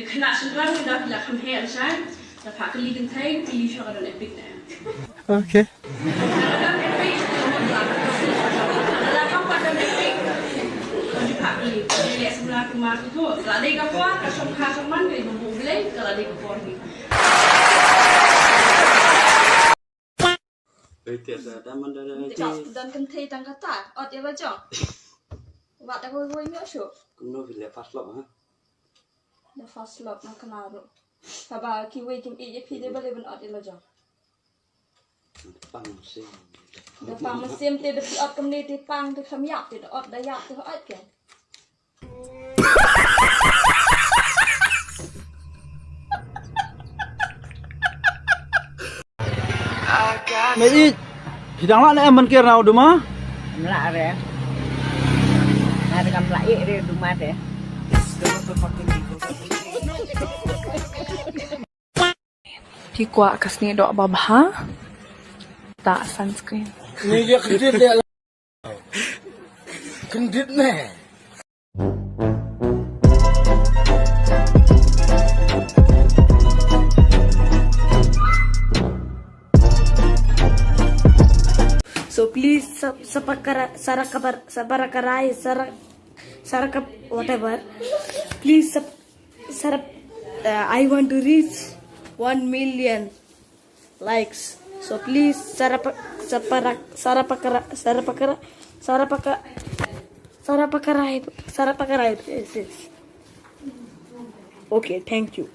kena senang dah bila kami ada dah pak Kylli Kynthei pilih syara dan epic ni. Okay. Dalam apa dan epic? Kau pak Kylli, lihat sebelah kemar tu. Kalau ada kapal, kasong man ke ibu boleh. Kalau ada kapal ni. Dan Kynthei tang kata, dia baca. Buat aku ni asyo. Kuno bila fast lock ha. The first love nak kenal. Bapa kiwi kim je pilih boleh ben dia baca. Pang mesin. The pang mesin dia dah piat kemni dia pang dia kamiak dia dah yak dia ot kan. Mấy hidang lah em bên kia nào đúng không? Lạ rồi. Ada kam lại dia rumah deh. Di kuat kas ni dok babha. Tak sunscreen. Ni dia kedit dia. Kedit ni. So please whatever. Please I want to reach 1 million likes. So please sarapakarai. Yes. Okay, thank you.